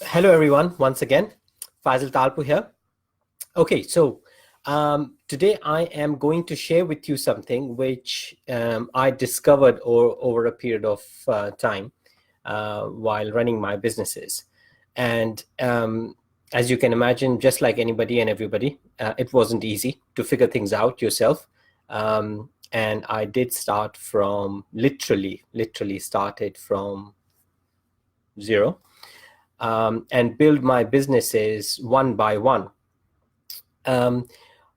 Hello, everyone. Once again, Faisal Talpur here. Okay, so today I am going to share with you something which I discovered over a period of time while running my businesses. And as you can imagine, just like anybody and everybody, it wasn't easy to figure things out yourself. And I did start from literally started from zero and build my businesses one by one. Um,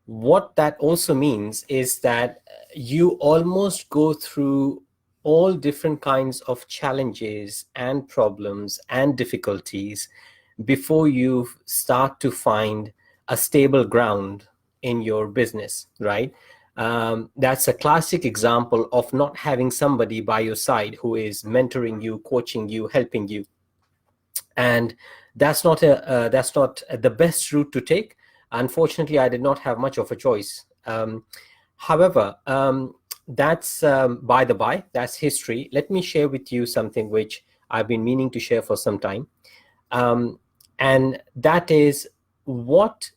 what that also means is that you almost go through all different kinds of challenges and problems and difficulties before you start to find a stable ground in your business, right? That's a classic example of not having somebody by your side who is mentoring you, coaching you, helping you, and that's not the best route to take. Unfortunately, I did not have much of a choice. However, that's by the by, that's history. Let me share with you something which I've been meaning to share for some time, um, and that is what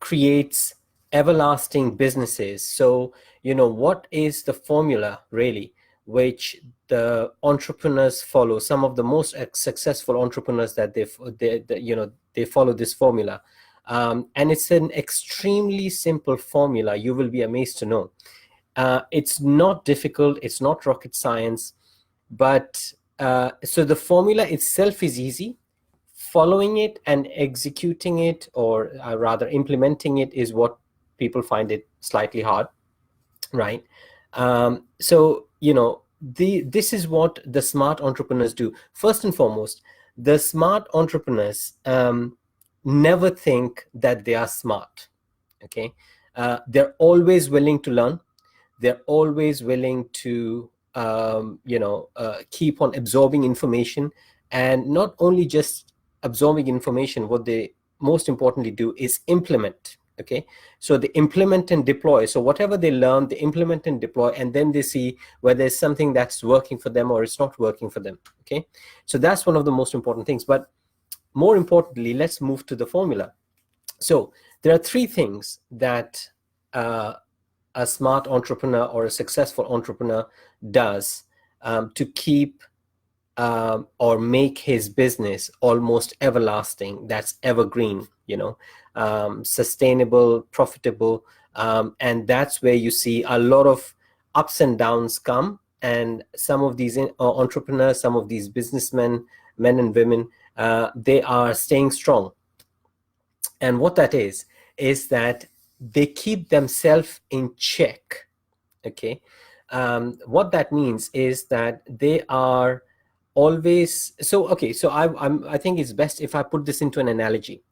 creates everlasting businesses. So, what is the formula really which the entrepreneurs follow? Some of the most successful entrepreneurs that they follow this formula, and it's an extremely simple formula. You will be amazed to know. It's not difficult. It's not rocket science, but so the formula itself is easy. Following it and executing it, or rather implementing it, is what people find it slightly hard, right? So this is what the smart entrepreneurs do. First and foremost, the smart entrepreneurs never think that they are smart. Okay, they're always willing to learn. They're always willing to keep on absorbing information, and not only just absorbing information. What they most importantly do is implement. Okay, so they implement and deploy. So whatever they learn, they implement and deploy, and then they see whether there's something that's working for them or it's not working for them. Okay, so that's one of the most important things. But more importantly, let's move to the formula. So there are three things that a smart entrepreneur or a successful entrepreneur does to keep or make his business almost everlasting. That's evergreen, sustainable, profitable, and that's where you see a lot of ups and downs come. And some of these entrepreneurs, some of these businessmen, men and women, they are staying strong. And what that is that they keep themselves in check. Okay, what that means is that they are always so. Okay, so I think it's best if I put this into an analogy.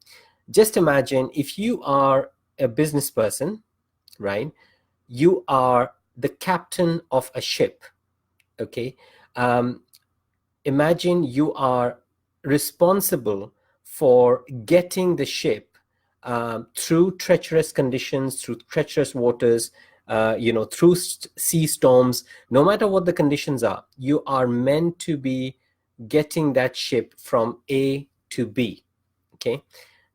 Just imagine if you are a business person, right? You are the captain of a ship. Okay, um, imagine you are responsible for getting the ship through treacherous conditions, through treacherous waters, through sea storms. No matter what the conditions are, you are meant to be getting that ship from A to B. Okay,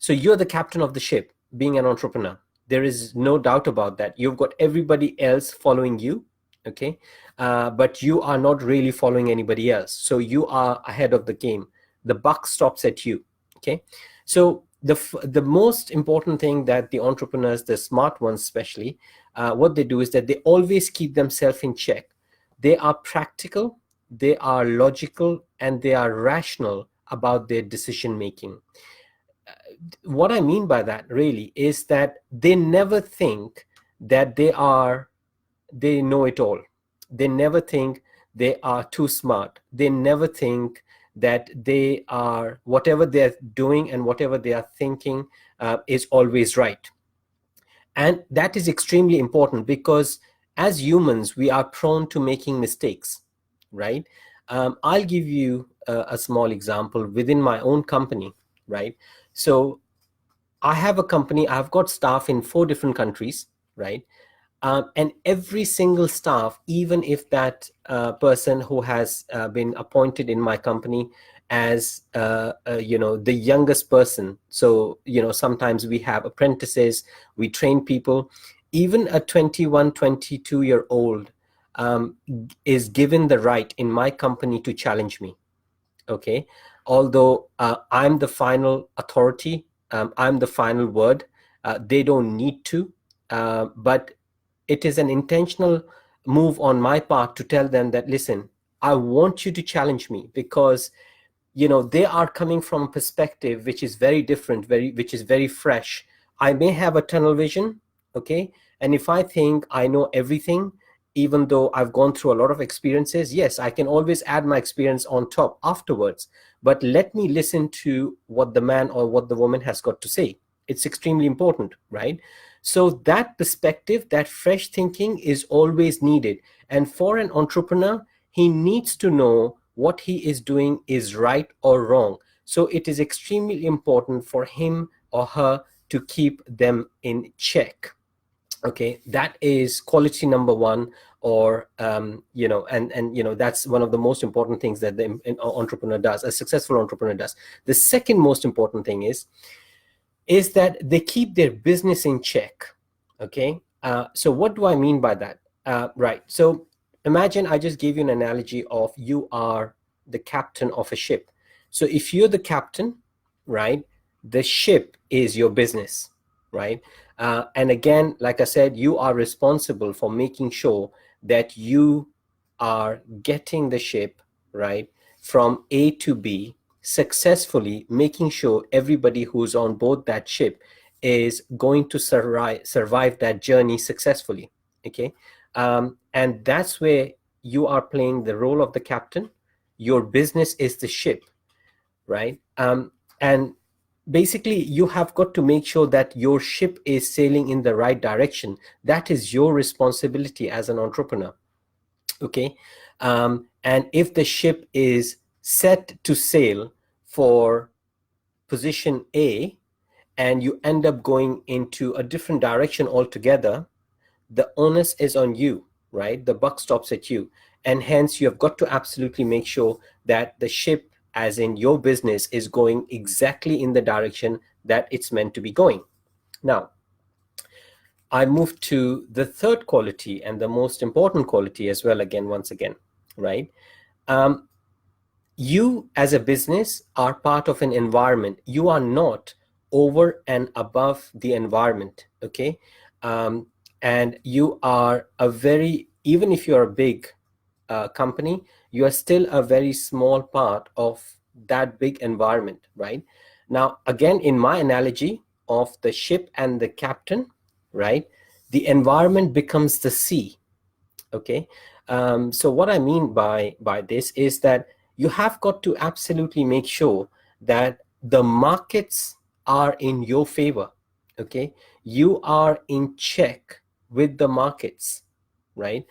so you're the captain of the ship, being an entrepreneur. There is no doubt about that. You've got everybody else following you. Okay, but you are not really following anybody else, so you are ahead of the game. The buck stops at you. Okay, so the most important thing that the entrepreneurs, the smart ones especially, what they do is that they always keep themselves in check. They are practical, they are logical, and they are rational about their decision making. What I mean by that really is that they never think that they know it all. They never think they are too smart. They never think that they are, whatever they're doing and whatever they are thinking is always right. And that is extremely important because as humans, we are prone to making mistakes, right? I'll give you a small example within my own company, right? So I have a company, I've got staff in 4 different countries, right? And every single staff, even if that person who has been appointed in my company, as the youngest person. So sometimes we have apprentices, we train people. Even a 21, 22-year old is given the right in my company to challenge me. Okay, although I'm the final authority, I'm the final word. They don't need to, but it is an intentional move on my part to tell them that, listen, I want you to challenge me, because they are coming from a perspective which is very different, which is very fresh. I may have a tunnel vision, okay, and if I think I know everything, even though I've gone through a lot of experiences, yes, I can always add my experience on top afterwards. But let me listen to what the man or what the woman has got to say. It's extremely important, right? So that perspective, that fresh thinking is always needed. And for an entrepreneur, he needs to know what he is doing is right or wrong. So it is extremely important for him or her to keep them in check. Okay, that is quality number one. Or that's one of the most important things that the entrepreneur does, a successful entrepreneur does. The second most important thing is that they keep their business in check. Okay, so what do I mean by that? Right, so imagine I just gave you an analogy of you are the captain of a ship. So if you're the captain, right, the ship is your business, right? And again, like I said, you are responsible for making sure that you are getting the ship, right, from A to B successfully, making sure everybody who's on board that ship is going to survive that journey successfully. Okay, and that's where you are playing the role of the captain. Your business is the ship, right? And basically, you have got to make sure that your ship is sailing in the right direction. That is your responsibility as an entrepreneur. Okay, and if the ship is set to sail for position A, and you end up going into a different direction altogether, the onus is on you, right? The buck stops at you. And hence, you have got to absolutely make sure that the ship, as in your business, is going exactly in the direction that it's meant to be going. Now, I move to the third quality, and the most important quality as well, again, once again, right? Um, you as a business are part of an environment. You are not over and above the environment. Okay, and you are a very, even if you're a big company, you are still a very small part of that big environment, right? Now, again, in my analogy of the ship and the captain, right, the environment becomes the sea. Okay, so what I mean by this is that you have got to absolutely make sure that the markets are in your favor. Okay, you are in check with the markets, right?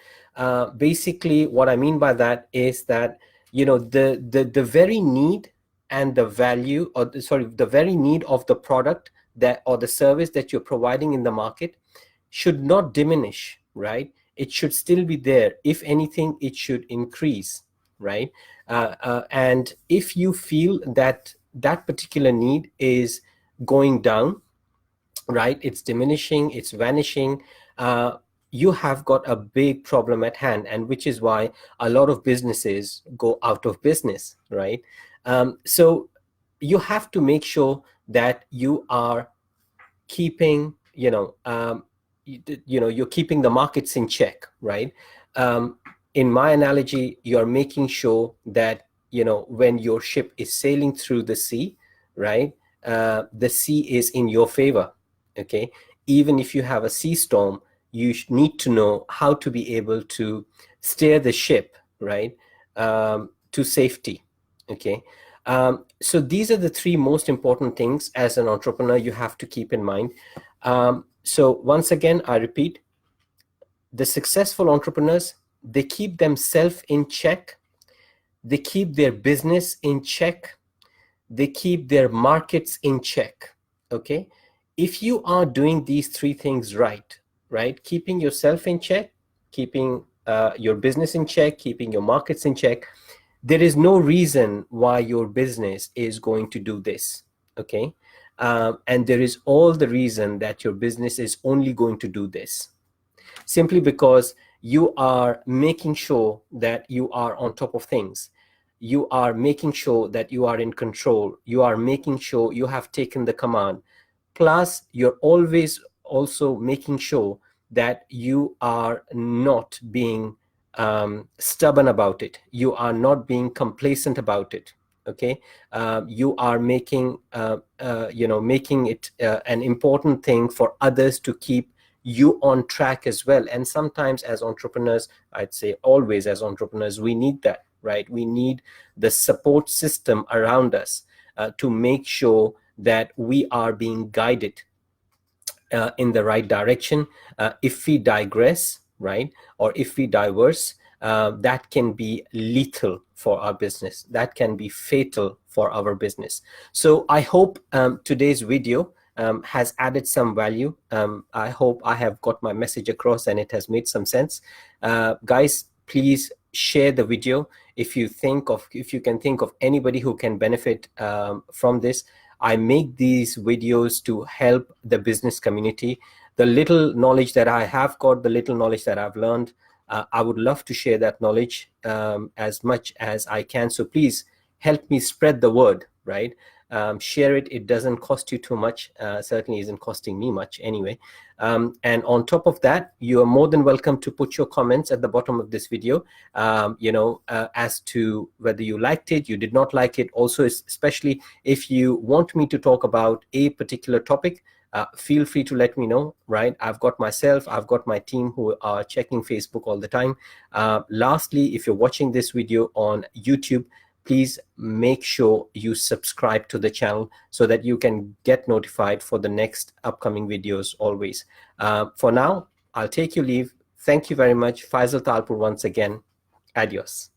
Basically, what I mean by that is that the very need and the value, or sorry, the very need of the product that or the service that you're providing in the market should not diminish, right? It should still be there. If anything, it should increase, right? And if you feel that that particular need is going down, right, it's diminishing, it's vanishing, you have got a big problem at hand, and which is why a lot of businesses go out of business, right? So you have to make sure that you are keeping, you're keeping the markets in check, right? In my analogy, you're making sure that when your ship is sailing through the sea, right, the sea is in your favor. Okay, even if you have a sea storm, you need to know how to be able to steer the ship, right, to safety. Okay, so these are the three most important things as an entrepreneur you have to keep in mind. So once again, I repeat, the successful entrepreneurs, they keep themselves in check, they keep their business in check, they keep their markets in check. Okay, if you are doing these three things right, keeping yourself in check, keeping your business in check, keeping your markets in check, there is no reason why your business is going to do this. Okay. And there is all the reason that your business is only going to do this, simply because you are making sure that you are on top of things. You are making sure that you are in control. You are making sure you have taken the command. Plus, you're always also making sure that you are not being stubborn about it. You are not being complacent about it. Okay. You are making making it an important thing for others to keep you on track as well. And sometimes as entrepreneurs, I'd say always as entrepreneurs, we need that, right? We need the support system around us to make sure that we are being guided in the right direction. If we digress, right, or if we diverse, that can be lethal for our business. That can be fatal for our business. So I hope today's video has added some value. I hope I have got my message across and it has made some sense. Guys, please share the video if you can think of anybody who can benefit from this. I make these videos to help the business community. The little knowledge that I have got, the little knowledge that I've learned, I would love to share that knowledge as much as I can. So please help me spread the word, right? Share it. It doesn't cost you too much. Certainly isn't costing me much anyway. And on top of that, you are more than welcome to put your comments at the bottom of this video, as to whether you liked it, you did not like it. Also, especially if you want me to talk about a particular topic, feel free to let me know, right? I've got my team who are checking Facebook all the time. Lastly, if you're watching this video on YouTube, please make sure you subscribe to the channel so that you can get notified for the next upcoming videos always. For now, I'll take your leave. Thank you very much. Faisal Talpur once again. Adios.